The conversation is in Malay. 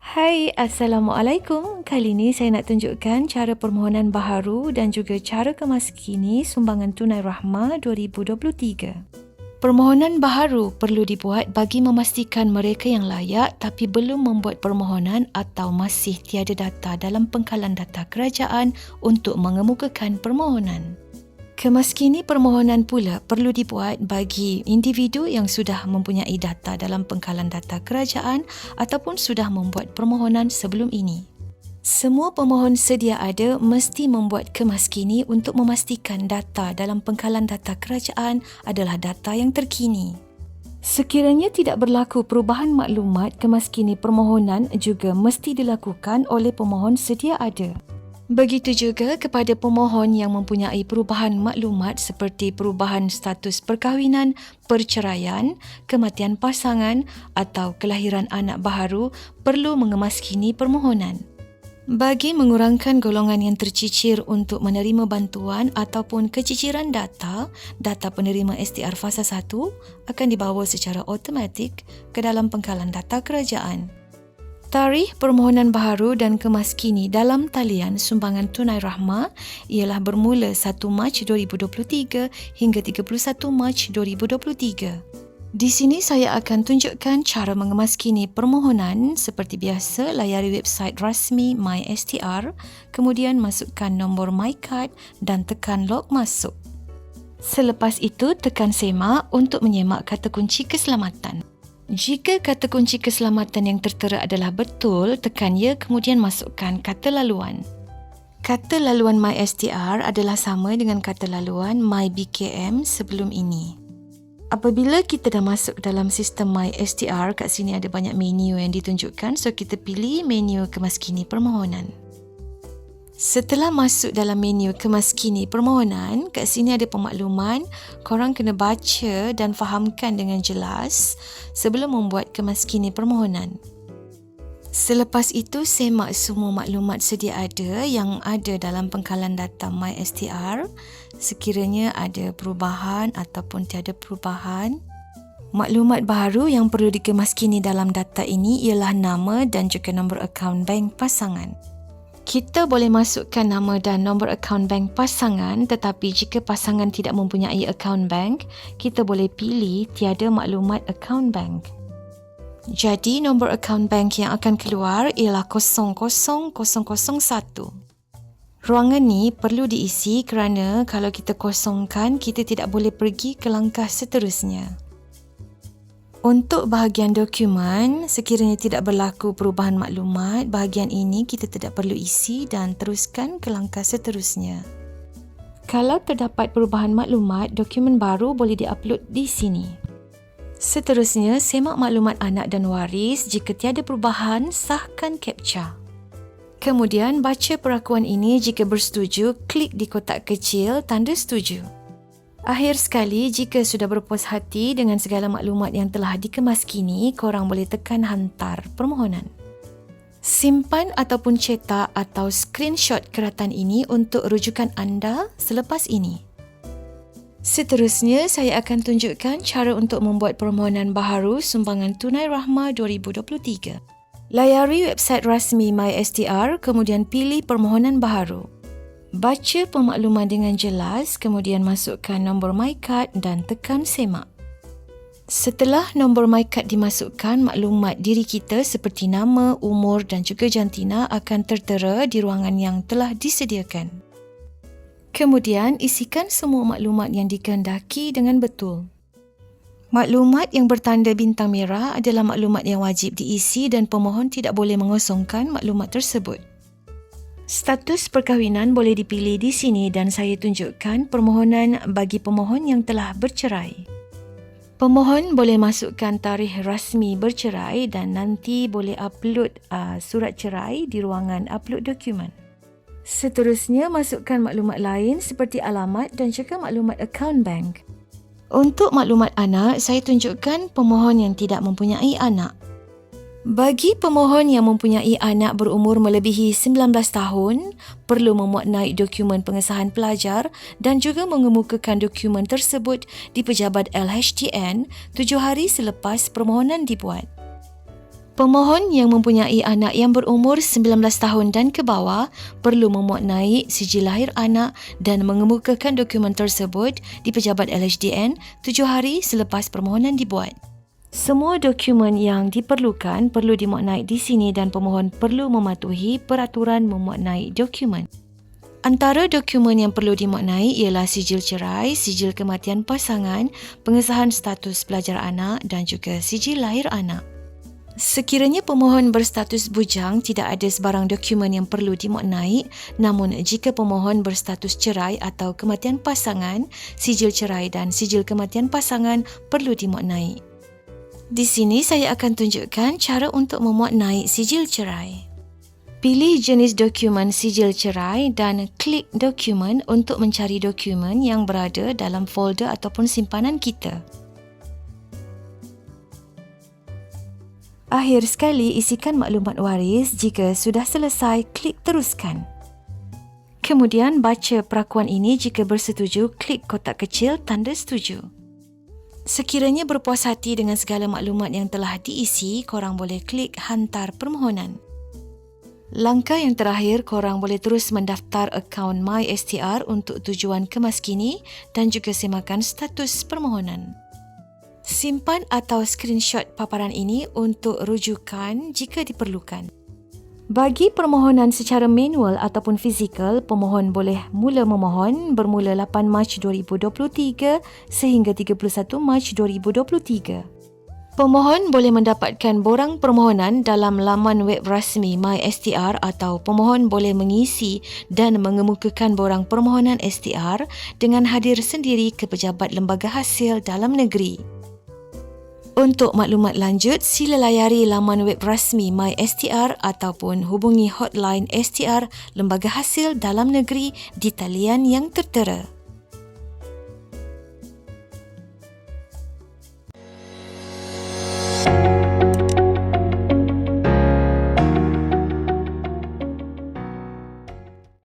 Hai, Assalamualaikum. Kali ini saya nak tunjukkan cara permohonan baharu dan juga cara kemaskini sumbangan tunai rahmah 2023. Permohonan baharu perlu dibuat bagi memastikan mereka yang layak tapi belum membuat permohonan atau masih tiada data dalam pengkalan data kerajaan untuk mengemukakan permohonan. Kemaskini permohonan pula perlu dibuat bagi individu yang sudah mempunyai data dalam pengkalan data kerajaan ataupun sudah membuat permohonan sebelum ini. Semua pemohon sedia ada mesti membuat kemaskini untuk memastikan data dalam pengkalan data kerajaan adalah data yang terkini. Sekiranya tidak berlaku perubahan maklumat, kemaskini permohonan juga mesti dilakukan oleh pemohon sedia ada. Begitu juga kepada pemohon yang mempunyai perubahan maklumat seperti perubahan status perkahwinan, perceraian, kematian pasangan atau kelahiran anak baharu perlu mengemaskini permohonan. Bagi mengurangkan golongan yang tercicir untuk menerima bantuan ataupun keciciran data penerima STR Fasa 1 akan dibawa secara automatik ke dalam pengkalan data kerajaan. Tarikh permohonan baharu dan kemaskini dalam talian sumbangan tunai rahmah ialah bermula 1 Mac 2023 hingga 31 Mac 2023. Di sini saya akan tunjukkan cara mengemaskini permohonan. Seperti biasa, layari website rasmi MySTR, kemudian masukkan nombor MyCard dan tekan log masuk. Selepas itu, tekan semak untuk menyemak kata kunci keselamatan. Jika kata kunci keselamatan yang tertera adalah betul, tekan ya kemudian masukkan kata laluan. Kata laluan MySTR adalah sama dengan kata laluan MyBKM sebelum ini. Apabila kita dah masuk dalam sistem MySTR, kat sini ada banyak menu yang ditunjukkan, so kita pilih menu kemaskini permohonan. Setelah masuk dalam menu kemaskini permohonan, kat sini ada pemakluman, korang kena baca dan fahamkan dengan jelas sebelum membuat kemaskini permohonan. Selepas itu, semak semua maklumat sedia ada yang ada dalam pengkalan data MySTR. Sekiranya ada perubahan ataupun tiada perubahan, maklumat baharu yang perlu dikemaskini dalam data ini ialah nama dan juga nombor akaun bank pasangan. Kita boleh masukkan nama dan nombor akaun bank pasangan, tetapi jika pasangan tidak mempunyai akaun bank, kita boleh pilih tiada maklumat akaun bank. Jadi, nombor akaun bank yang akan keluar ialah 00001. Ruangan ni perlu diisi kerana kalau kita kosongkan, kita tidak boleh pergi ke langkah seterusnya. Untuk bahagian dokumen, sekiranya tidak berlaku perubahan maklumat, bahagian ini kita tidak perlu isi dan teruskan ke langkah seterusnya. Kalau terdapat perubahan maklumat, dokumen baru boleh diupload di sini. Seterusnya, semak maklumat anak dan waris. Jika tiada perubahan, sahkan captcha. Kemudian, baca perakuan ini. Jika bersetuju, klik di kotak kecil tanda setuju. Akhir sekali, jika sudah berpuas hati dengan segala maklumat yang telah dikemaskini, korang boleh tekan hantar permohonan. Simpan ataupun cetak atau screenshot keratan ini untuk rujukan anda selepas ini. Seterusnya, saya akan tunjukkan cara untuk membuat permohonan baharu sumbangan tunai rahmah 2023. Layari website rasmi MySTR, kemudian pilih permohonan baharu. Baca pemakluman dengan jelas, kemudian masukkan nombor MyCard dan tekan semak. Setelah nombor MyCard dimasukkan, maklumat diri kita seperti nama, umur dan juga jantina akan tertera di ruangan yang telah disediakan. Kemudian, isikan semua maklumat yang dikehendaki dengan betul. Maklumat yang bertanda bintang merah adalah maklumat yang wajib diisi dan pemohon tidak boleh mengosongkan maklumat tersebut. Status perkahwinan boleh dipilih di sini dan saya tunjukkan permohonan bagi pemohon yang telah bercerai. Pemohon boleh masukkan tarikh rasmi bercerai dan nanti boleh upload surat cerai di ruangan upload dokumen. Seterusnya, masukkan maklumat lain seperti alamat dan juga maklumat akaun bank. Untuk maklumat anak, saya tunjukkan pemohon yang tidak mempunyai anak. Bagi pemohon yang mempunyai anak berumur melebihi 19 tahun, perlu memuat naik dokumen pengesahan pelajar dan juga mengemukakan dokumen tersebut di pejabat LHDN 7 hari selepas permohonan dibuat. Pemohon yang mempunyai anak yang berumur 19 tahun dan ke bawah perlu memuat naik sijil lahir anak dan mengemukakan dokumen tersebut di pejabat LHDN 7 hari selepas permohonan dibuat. Semua dokumen yang diperlukan perlu dimuat naik di sini dan pemohon perlu mematuhi peraturan memuat naik dokumen. Antara dokumen yang perlu dimuat naik ialah sijil cerai, sijil kematian pasangan, pengesahan status pelajar anak dan juga sijil lahir anak. Sekiranya pemohon berstatus bujang, tidak ada sebarang dokumen yang perlu dimuat naik, namun jika pemohon berstatus cerai atau kematian pasangan, sijil cerai dan sijil kematian pasangan perlu dimuat naik. Di sini saya akan tunjukkan cara untuk memuat naik sijil cerai. Pilih jenis dokumen sijil cerai dan klik dokumen untuk mencari dokumen yang berada dalam folder ataupun simpanan kita. Akhir sekali, isikan maklumat waris. Jika sudah selesai, klik teruskan. Kemudian, baca perakuan ini. Jika bersetuju, klik kotak kecil tanda setuju. Sekiranya berpuas hati dengan segala maklumat yang telah diisi, korang boleh klik hantar permohonan. Langkah yang terakhir, korang boleh terus mendaftar akaun MySTR untuk tujuan kemaskini dan juga semakan status permohonan. Simpan atau screenshot paparan ini untuk rujukan jika diperlukan. Bagi permohonan secara manual ataupun fizikal, pemohon boleh mula memohon bermula 8 Mac 2023 sehingga 31 Mac 2023. Pemohon boleh mendapatkan borang permohonan dalam laman web rasmi MySTR atau pemohon boleh mengisi dan mengemukakan borang permohonan STR dengan hadir sendiri ke pejabat lembaga hasil dalam negeri. Untuk maklumat lanjut, sila layari laman web rasmi MySTR ataupun hubungi hotline STR Lembaga Hasil Dalam Negeri di talian yang tertera.